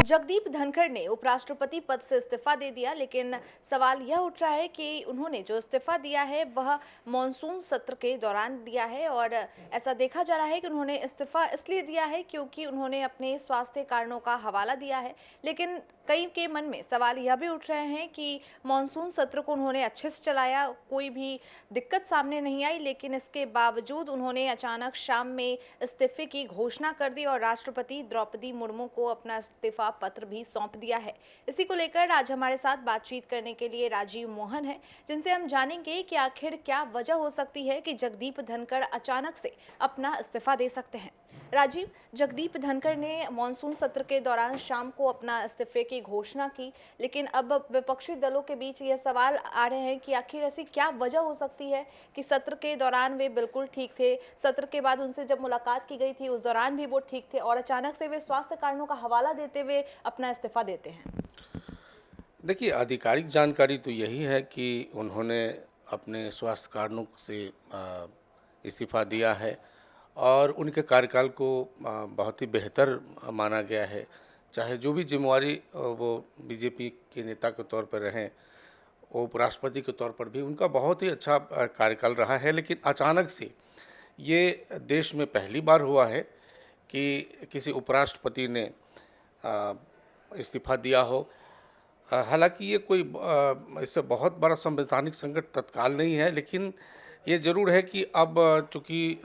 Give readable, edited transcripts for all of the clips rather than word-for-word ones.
जगदीप धनखड़ ने उपराष्ट्रपति पद से इस्तीफा दे दिया, लेकिन सवाल यह उठ रहा है कि उन्होंने जो इस्तीफा दिया है वह मॉनसून सत्र के दौरान दिया है। और ऐसा देखा जा रहा है कि उन्होंने इस्तीफा इसलिए दिया है क्योंकि उन्होंने अपने स्वास्थ्य कारणों का हवाला दिया है। लेकिन कई के मन में सवाल यह भी उठ रहे हैं कि मॉनसून सत्र को उन्होंने अच्छे से चलाया, कोई भी दिक्कत सामने नहीं आई, लेकिन इसके बावजूद उन्होंने अचानक शाम में इस्तीफे की घोषणा कर दी और राष्ट्रपति द्रौपदी मुर्मू को अपना इस्तीफा पत्र भी सौंप दिया है। इसी को लेकर आज हमारे साथ बातचीत करने के लिए राजीव मोहन हैं, जिनसे हम जानेंगे कि आखिर क्या वजह हो सकती है कि जगदीप धनखड़ अचानक से अपना इस्तीफा दे सकते हैं। राजीव, जगदीप धनखड़ ने मॉनसून सत्र के दौरान शाम को अपना इस्तीफे की घोषणा की, लेकिन अब विपक्षी दलों के बीच यह सवाल आ रहे हैं कि आखिर ऐसी क्या वजह हो सकती है कि सत्र के दौरान वे बिल्कुल ठीक थे, सत्र के बाद उनसे जब मुलाकात की गई थी उस दौरान भी वो ठीक थे और अचानक से वे स्वास्थ्य कारणों का हवाला देते हुए अपना इस्तीफा देते हैं। देखिए, आधिकारिक जानकारी तो यही है कि उन्होंने अपने स्वास्थ्य कारणों से इस्तीफा दिया है और उनके कार्यकाल को बहुत ही बेहतर माना गया है। चाहे जो भी जिम्मेवारी वो बीजेपी के नेता के तौर पर रहें, वो उपराष्ट्रपति के तौर पर भी उनका बहुत ही अच्छा कार्यकाल रहा है। लेकिन अचानक से ये देश में पहली बार हुआ है कि किसी उपराष्ट्रपति ने इस्तीफा दिया हो। हालांकि ये कोई इससे बहुत बड़ा संवैधानिक संकट तत्काल नहीं है, लेकिन ये ज़रूर है कि अब चूँकि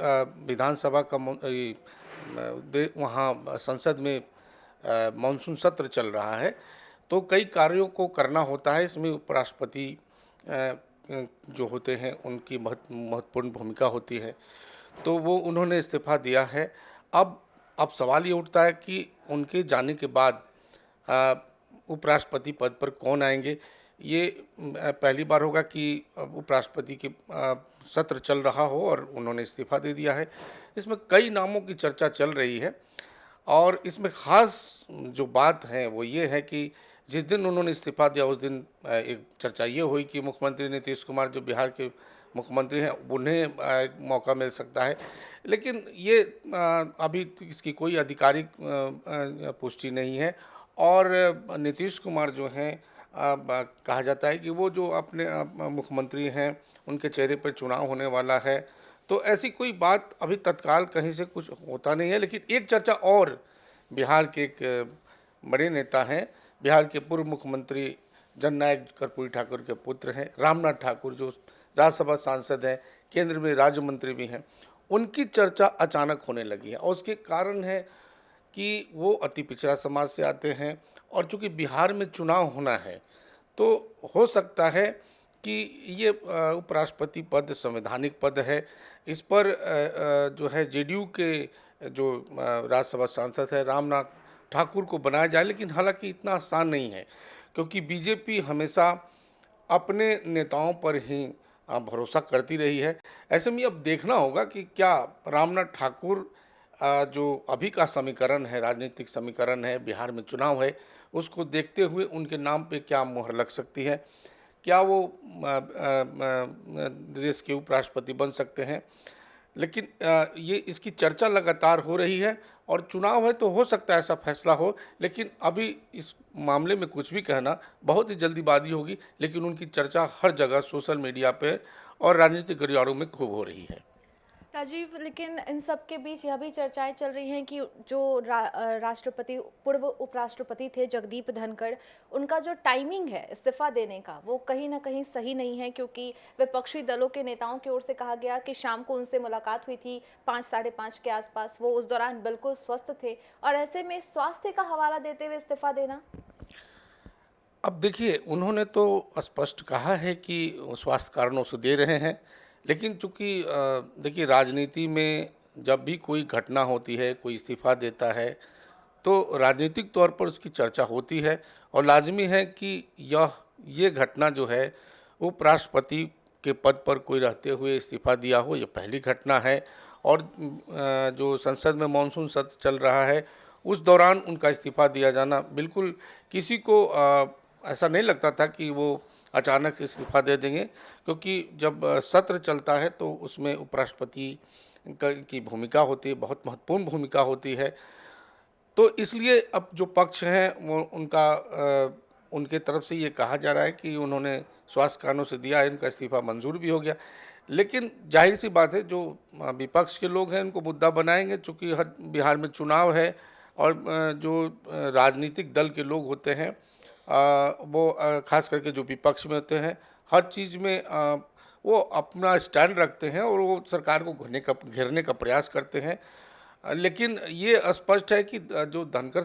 विधानसभा का वहाँ संसद में मानसून सत्र चल रहा है, तो कई कार्यों को करना होता है। इसमें उपराष्ट्रपति जो होते हैं उनकी महत्वपूर्ण भूमिका होती है, तो वो उन्होंने इस्तीफा दिया है। अब सवाल ये उठता है कि उनके जाने के बाद उपराष्ट्रपति पद पर कौन आएंगे। ये पहली बार होगा कि उपराष्ट्रपति के सत्र चल रहा हो और उन्होंने इस्तीफा दे दिया है। इसमें कई नामों की चर्चा चल रही है और इसमें ख़ास जो बात है वो ये है कि जिस दिन उन्होंने इस्तीफा दिया उस दिन एक चर्चा ये हुई कि मुख्यमंत्री नीतीश कुमार जो बिहार के मुख्यमंत्री हैं उन्हें एक मौका मिल सकता है। लेकिन ये अभी इसकी कोई आधिकारिक पुष्टि नहीं है। और नीतीश कुमार जो हैं कहा जाता है कि वो जो अपने मुख्यमंत्री हैं उनके चेहरे पर चुनाव होने वाला है, तो ऐसी कोई बात अभी तत्काल कहीं से कुछ होता नहीं है। लेकिन एक चर्चा और बिहार के एक बड़े नेता हैं, बिहार के पूर्व मुख्यमंत्री जननायक कर्पूरी ठाकुर के पुत्र हैं रामनाथ ठाकुर, जो राज्यसभा सांसद हैं, केंद्र में राज्य मंत्री भी हैं, उनकी चर्चा अचानक होने लगी है। और उसके कारण है कि वो अति पिछड़ा समाज से आते हैं और चूँकि बिहार में चुनाव होना है, तो हो सकता है कि ये उपराष्ट्रपति पद संवैधानिक पद है। इस पर जो है जेडीयू के जो राज्यसभा सांसद है रामनाथ ठाकुर को बनाया जाए, लेकिन हालांकि इतना आसान नहीं है क्योंकि बीजेपी हमेशा अपने नेताओं पर ही भरोसा करती रही है। ऐसे में अब देखना होगा कि क्या रामनाथ ठाकुर जो अभी का समीकरण है, राजनीतिक समीकरण है, बिहार में चुनाव है, उसको देखते हुए उनके नाम पे क्या मुहर लग सकती है, क्या वो देश के उपराष्ट्रपति बन सकते हैं। लेकिन ये इसकी चर्चा लगातार हो रही है और चुनाव है तो हो सकता है ऐसा फैसला हो, लेकिन अभी इस मामले में कुछ भी कहना बहुत ही जल्दीबाजी होगी। लेकिन उनकी चर्चा हर जगह सोशल मीडिया पे और राजनीतिक गलियारों में खूब हो रही है। राजीव, लेकिन इन सब के बीच यह भी चर्चाएं चल रही हैं कि जो राष्ट्रपति पूर्व उपराष्ट्रपति थे जगदीप धनखड़, उनका जो टाइमिंग है इस्तीफा देने का वो कहीं ना कहीं सही नहीं है, क्योंकि विपक्षी दलों के नेताओं की ओर से कहा गया कि शाम को उनसे मुलाकात हुई थी 5 साढ़े 5 के आसपास, वो उस दौरान बिल्कुल स्वस्थ थे और ऐसे में स्वास्थ्य का हवाला देते हुए इस्तीफा देना। अब देखिए, उन्होंने तो स्पष्ट कहा है कि स्वास्थ्य कारणों से दे रहे हैं, लेकिन चूंकि देखिए राजनीति में जब भी कोई घटना होती है, कोई इस्तीफा देता है, तो राजनीतिक तौर पर उसकी चर्चा होती है और लाजमी है कि ये घटना जो है उपराष्ट्रपति के पद पर कोई रहते हुए इस्तीफा दिया हो, ये पहली घटना है। और जो संसद में मानसून सत्र चल रहा है उस दौरान उनका इस्तीफा दिया जाना बिल्कुल किसी को ऐसा नहीं लगता था कि वो अचानक इस्तीफा दे देंगे, क्योंकि जब सत्र चलता है तो उसमें उपराष्ट्रपति की भूमिका होती है, बहुत महत्वपूर्ण भूमिका होती है। तो इसलिए अब जो पक्ष हैं वो उनके तरफ से ये कहा जा रहा है कि उन्होंने स्वास्थ्य कारणों से दिया है, इनका इस्तीफ़ा मंजूर भी हो गया। लेकिन ज़ाहिर-सी बात है जो विपक्ष के लोग हैं इनको मुद्दा बनाएँगे, चूँकि हर बिहार में चुनाव है और जो राजनीतिक दल के लोग होते हैं वो ख़ास करके जो विपक्ष में होते हैं, हर चीज़ में वो अपना स्टैंड रखते हैं और वो सरकार को घेरने का प्रयास करते हैं। लेकिन ये स्पष्ट है कि जो धनखड़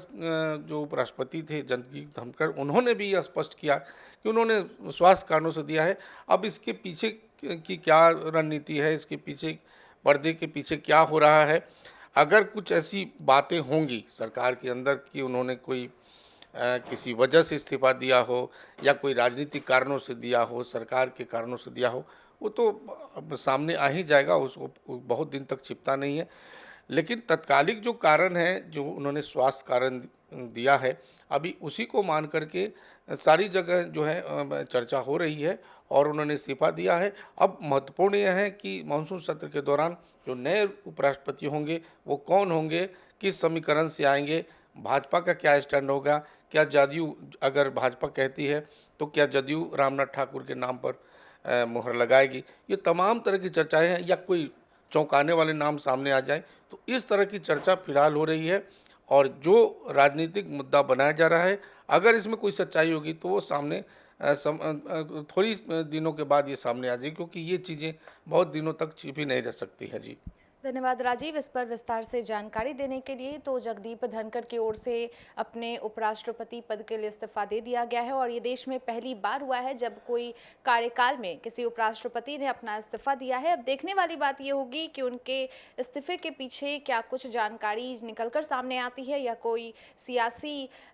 जो उपराष्ट्रपति थे जगदीप धनखड़, उन्होंने भी ये स्पष्ट किया कि उन्होंने स्वास्थ्य कारणों से दिया है। अब इसके पीछे की क्या रणनीति है, इसके पीछे पर्दे के पीछे क्या हो रहा है, अगर कुछ ऐसी बातें होंगी सरकार के अंदर कि उन्होंने कोई किसी वजह से इस्तीफ़ा दिया हो या कोई राजनीतिक कारणों से दिया हो, सरकार के कारणों से दिया हो, वो तो अब सामने आ ही जाएगा, उसको बहुत दिन तक छिपता नहीं है। लेकिन तत्कालिक जो कारण है, जो उन्होंने स्वास्थ्य कारण दिया है, अभी उसी को मान करके सारी जगह जो है चर्चा हो रही है और उन्होंने इस्तीफ़ा दिया है। अब महत्वपूर्ण यह है कि मानसून सत्र के दौरान जो नए उपराष्ट्रपति होंगे, वो कौन होंगे, किस समीकरण से आएंगे, भाजपा का क्या स्टैंड होगा, क्या जदयू, अगर भाजपा कहती है तो क्या जदयू रामनाथ ठाकुर के नाम पर मुहर लगाएगी। ये तमाम तरह की चर्चाएं हैं, या कोई चौंकाने वाले नाम सामने आ जाए, तो इस तरह की चर्चा फिलहाल हो रही है। और जो राजनीतिक मुद्दा बनाया जा रहा है, अगर इसमें कोई सच्चाई होगी तो वो सामने थोड़ी दिनों के बाद ये सामने आ जाएगी, क्योंकि ये चीज़ें बहुत दिनों तक छिपी नहीं रह सकती है जी। धन्यवाद राजीव, इस पर विस्तार से जानकारी देने के लिए। तो जगदीप धनखड़ की ओर से अपने उपराष्ट्रपति पद के लिए इस्तीफा दे दिया गया है और ये देश में पहली बार हुआ है जब कोई कार्यकाल में किसी उपराष्ट्रपति ने अपना इस्तीफा दिया है। अब देखने वाली बात ये होगी कि उनके इस्तीफे के पीछे क्या कुछ जानकारी निकलकर सामने आती है, या कोई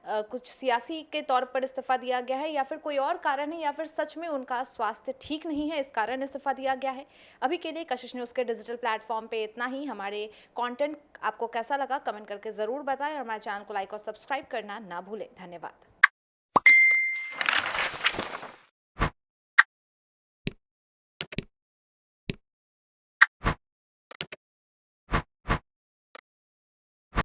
कुछ सियासी के तौर पर इस्तीफा दिया गया है, या फिर कोई और कारण है, या फिर सच में उनका स्वास्थ्य ठीक नहीं है इस कारण इस्तीफा दिया गया है। अभी के लिए कशिश न्यूज़ के डिजिटल प्लेटफॉर्म पे इतना ही। हमारे कंटेंट आपको कैसा लगा कमेंट करके ज़रूर बताएं और हमारे चैनल को लाइक और सब्सक्राइब करना ना भूलें। धन्यवाद।